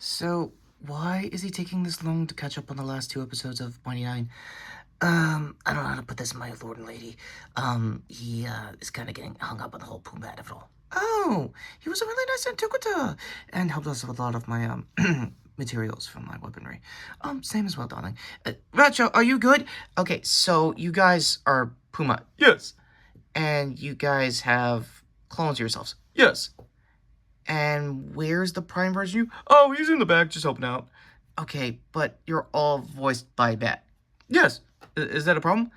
So, why is he taking this long to catch up on the last two episodes of Nine? I don't know how to put this, my lord and lady. He is kind of getting hung up on the whole Pumbaa of it all. Oh, he was a really nice interpreter and helped us with a lot of my, materials for my weaponry. Same as well, darling. Retro, are you good? Okay, so you guys are Puma. Yes. And you guys have clones yourselves. Yes. And where's the prime version of you? Oh, he's in the back, just helping out. Okay, but you're all voiced by Bat. Yes. Is that a problem?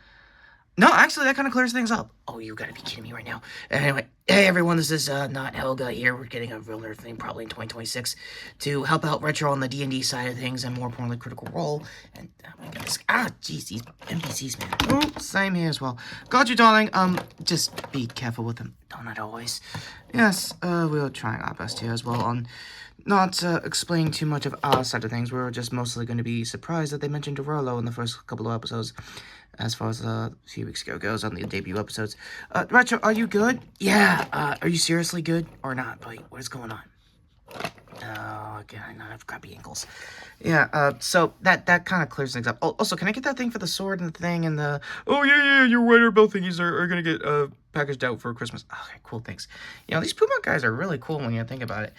No, actually, that kind of clears things up. Oh, you gotta be kidding me right now. Anyway, hey everyone, this is not Helga here. We're getting a real nerd thing probably in 2026 to help out Retro on the D&D side of things and more importantly, Critical Role. And, oh my goodness, jeez, these NPCs, man. Oh, same here as well. Got you, darling. Just be careful with them. No, not always. Yes, we're trying our best here as well on not explaining too much of our side of things. We're just mostly going to be surprised that they mentioned Dorolo in the first couple of episodes, as far as a few weeks ago goes on the debut episodes. Retro, are you good? Yeah, are you seriously good or not? Wait, what is going on? Oh, again, I not have crappy ankles. Yeah, so that kind of clears things up. Oh, also, can I get that thing for the sword and the thing and the... Oh, yeah, your waiter bill thingies are gonna get, packaged out for Christmas. Okay, cool, thanks. You know, these Puma guys are really cool when you think about it.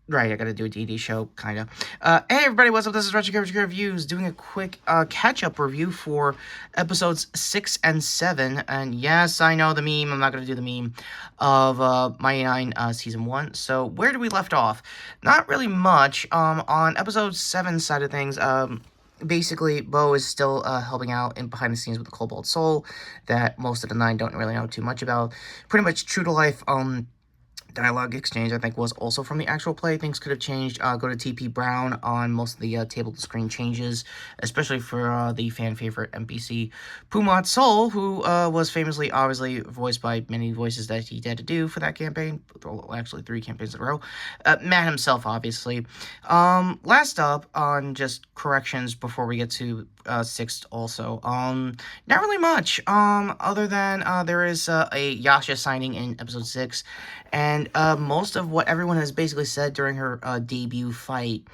Right, I gotta do a D&D show, kinda. Hey everybody, what's up? This is Retrokid Reviews, doing a quick, catch-up review for episodes 6 and 7. And yes, I know the meme, I'm not gonna do the meme of, Mighty Nein, Season 1. So, where do we left off? Not really much. On episode 7 side of things, basically, Bo is still, helping out in behind the scenes with the Cobalt Soul that most of the Nine don't really know too much about. Pretty much true to life, dialogue exchange, I think, was also from the actual play. Things could have changed. Go to TP Brown on most of the table-to-screen changes, especially for the fan-favorite NPC Pumat Soul, who was famously, obviously, voiced by many voices that he had to do for that campaign. Well, actually, 3 campaigns in a row. Matt himself, obviously. Last up, on just corrections before we get to 6th also. Not really much, other than there is a Yasha signing in episode 6, and most of what everyone has basically said during her debut fight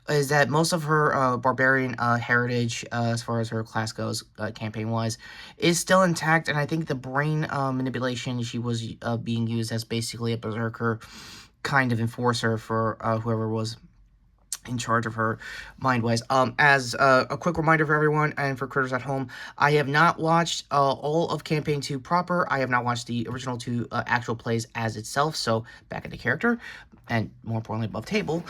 is that most of her barbarian heritage, as far as her class goes, campaign-wise, is still intact, and I think the brain manipulation she was being used as basically a berserker kind of enforcer for whoever was in charge of her mind-wise. As a quick reminder for everyone and for critters at home, I have not watched all of Campaign 2 proper. I have not watched the original 2 actual plays as itself, so back into character, and more importantly, above table.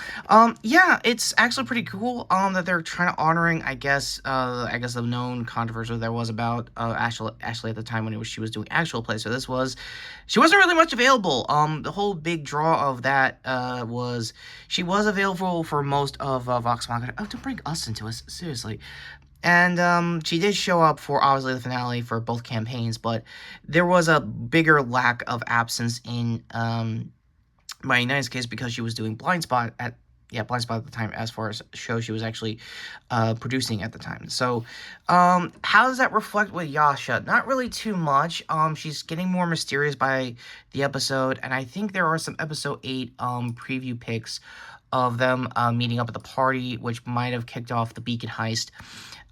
Yeah, it's actually pretty cool that they're trying to honoring, I guess the known controversy there was about Ashley at the time when she was doing actual plays. So she wasn't really much available. The whole big draw of that was she was available for most of Vox Machina. Oh, don't bring us into it, seriously. And she did show up for, obviously, the finale for both campaigns, but there was a bigger lack of absence in Mighty Nein's case because she was doing Blind Spot at the time, as far as show she was actually producing at the time. So, how does that reflect with Yasha? Not really too much. She's getting more mysterious by the episode, and I think there are some episode 8 preview pics of them meeting up at the party, which might have kicked off the Beacon heist.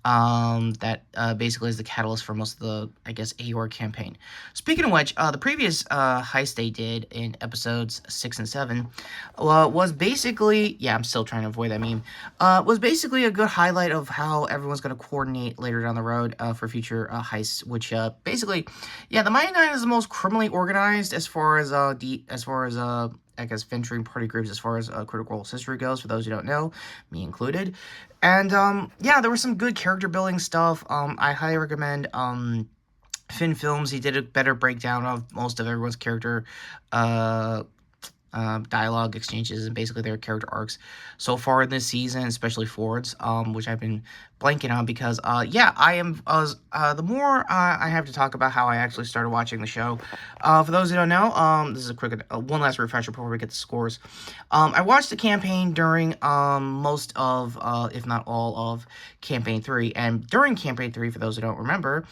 That basically is the catalyst for most of the, I guess, Aor campaign. Speaking of which, the previous heist they did in episodes 6 and 7 was basically, yeah, I'm still trying to avoid that meme, was basically a good highlight of how everyone's going to coordinate later down the road for future heists, which basically, yeah, the Mighty Nein is the most criminally organized as far as I guess, venturing party groups as far as Critical Role's history goes, for those who don't know, me included. And, yeah, there was some good character building stuff. I highly recommend Finn Films. He did a better breakdown of most of everyone's character dialogue exchanges and basically their character arcs so far in this season, especially Ford's, which I've been blanking on because, yeah, I am, the more I have to talk about how I actually started watching the show. For those who don't know, this is a quick, one last refresher before we get the scores. I watched the campaign during, most of, if not all of Campaign 3, and during Campaign 3, for those who don't remember,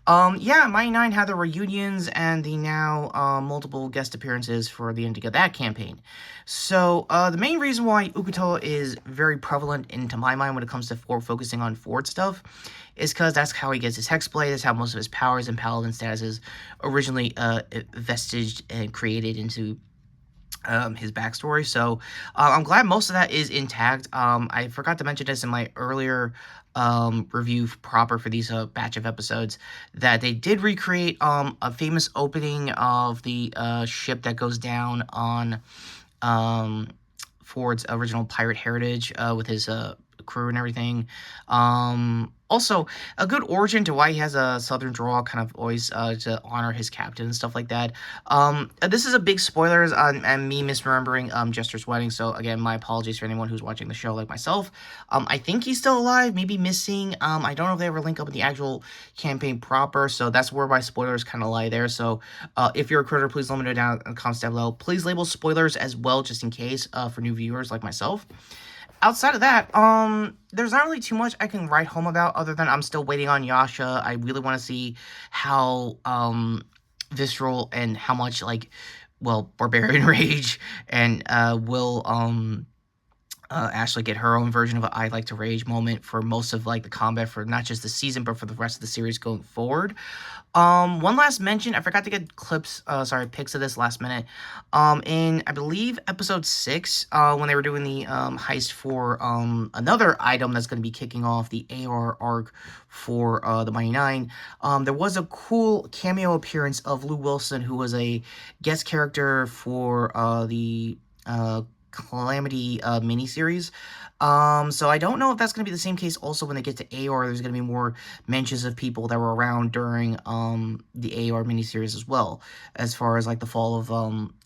yeah, Mighty Nine had the reunions and the now, multiple guest appearances for the ending of that campaign. So, the main reason why Ukuto is very prevalent into my mind when it comes to focusing on Ford stuff is because that's how he gets his Hexblade, that's how most of his powers and Paladin statuses originally, vestiged and created into his backstory. So I'm glad most of that is intact. I forgot to mention this in my earlier review proper for these batch of episodes, that they did recreate a famous opening of the ship that goes down on Ford's original pirate heritage with his crew and everything. Also, a good origin to why he has a southern drawl, kind of always to honor his captain and stuff like that. This is a big spoilers on and me misremembering Jester's wedding, so again, my apologies for anyone who's watching the show like myself. I think he's still alive, maybe missing. I don't know if they ever link up in the actual campaign proper, so that's where my spoilers kind of lie there. So if you're a critter, please let me know down in the comments down below. Please label spoilers as well, just in case, for new viewers like myself. Outside of that, there's not really too much I can write home about other than I'm still waiting on Yasha. I really want to see how, visceral and how much, like, well, Barbarian Rage and, will, Ashley get her own version of a I Like to Rage moment for most of, like, the combat for not just the season, but for the rest of the series going forward. One last mention, I forgot to get pics of this last minute. In, I believe, episode 6, when they were doing the, heist for, another item that's going to be kicking off the AR arc for, the Mighty Nine, there was a cool cameo appearance of Lou Wilson, who was a guest character for, the, Calamity miniseries. So I don't know if that's going to be the same case also when they get to AOR. There's going to be more mentions of people that were around during the AOR miniseries as well, as far as like the fall of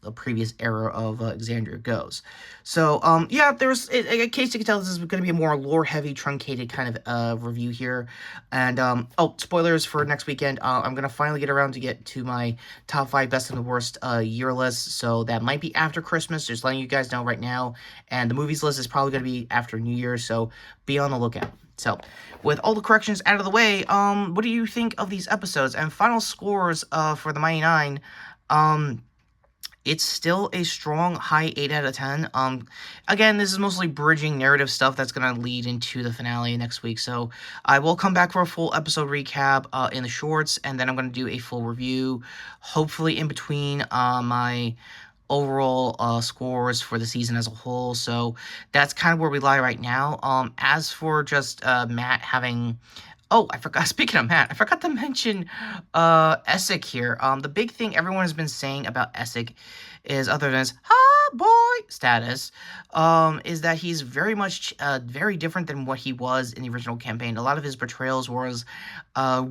the previous era of Exandria goes. So yeah, there's in case you can tell, this is going to be a more lore-heavy, truncated kind of review here. And oh, spoilers for next weekend. I'm going to finally get around to get to my top 5 best and the worst year list. So that might be after Christmas, just letting you guys know right now. And the movies list is probably going to be after New Year's, so be on the lookout. So, with all the corrections out of the way, what do you think of these episodes? And final scores for the Mighty Nine, it's still a strong high 8 out of 10. Again, this is mostly bridging narrative stuff that's going to lead into the finale next week. So I will come back for a full episode recap in the shorts, and then I'm going to do a full review, hopefully in between my overall scores for the season as a whole. So that's kind of where we lie right now. As for just Matt having... Oh, I forgot, speaking of Matt, I forgot to mention Essek here. The big thing everyone has been saying about Essek is, other than his "ha boy" status, is that he's very much very different than what he was in the original campaign. A lot of his portrayals was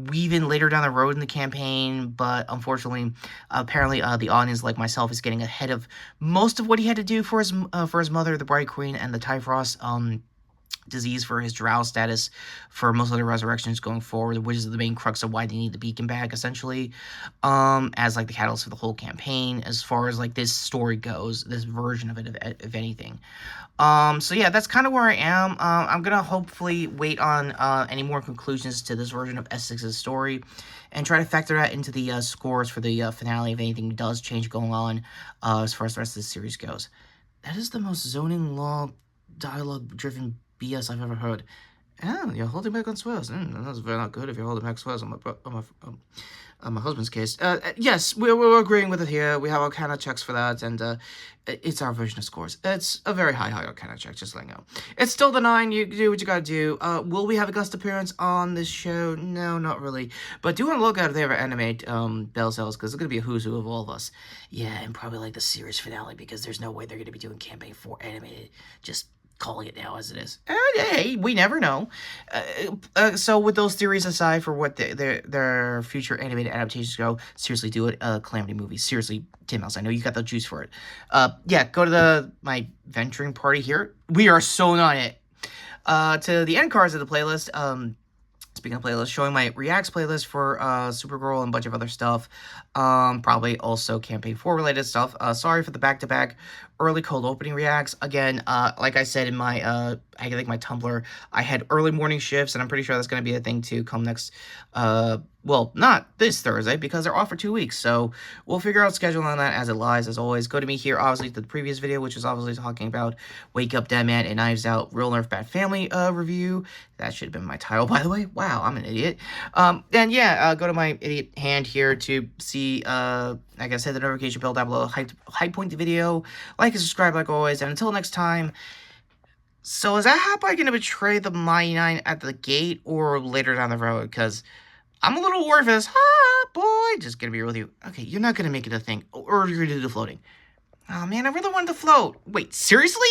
weaving later down the road in the campaign, but unfortunately, apparently, the audience, like myself, is getting ahead of most of what he had to do for his mother, the Bright Queen, and the Typhrost disease for his drow status for most of the resurrections going forward, which is the main crux of why they need the beacon back, essentially, as like the catalyst for the whole campaign, as far as like this story goes, this version of it, if anything. So yeah, that's kind of where I am. I'm gonna hopefully wait on any more conclusions to this version of Essex's story, and try to factor that into the scores for the finale if anything does change going on as far as the rest of the series goes. That is the most zoning law dialogue-driven BS I've ever heard. Oh, you're holding back on swears. That's very not good if you're holding back swears on my husband's case. Yes, we're agreeing with it here. We have our Arcana checks for that, and it's our version of scores. It's a very high Arcana check, just letting you know. It's still the 9, you do what you gotta do. Will we have a guest appearance on this show? No, not really. But do want to look out if they ever animate Bell Cells, because it's gonna be a who's who of all of us. Yeah, and probably like the series finale, because there's no way they're gonna be doing Campaign 4 animated. Just calling it now as it is. And hey, we never know. So with those theories aside for what their future animated adaptations go, seriously do it. Calamity movies. Seriously, Tim House, I know you got the juice for it. Yeah, go to my venturing party here. We are so not it. to the end cards of the playlist. Speaking of playlists, showing my reacts playlist for Supergirl and a bunch of other stuff. Probably also Campaign 4 related stuff. Sorry for the back-to-back early cold opening reacts. Again, like I said in my I think my Tumblr, I had early morning shifts, and I'm pretty sure that's going to be a thing to come next, well, not this Thursday, because they're off for 2 weeks, so we'll figure out scheduling on that as it lies. As always, go to me here, obviously, to the previous video, which is obviously talking about Wake Up Dead Man and Knives Out Real Nerf Bad Family review. That should have been my title, by the way. Wow, I'm an idiot. And yeah, go to my idiot hand here to see, like I said, the notification bell down below, high point the video, like and subscribe like always, and until next time. So is that Hot Boy going to betray the Mighty Nine at the gate or later down the road? Because I'm a little worried for this Hot Boy. Just going to be real with you. Okay, you're not going to make it a thing. Or you're going to do the floating. Oh, man, I really wanted to float. Wait, seriously?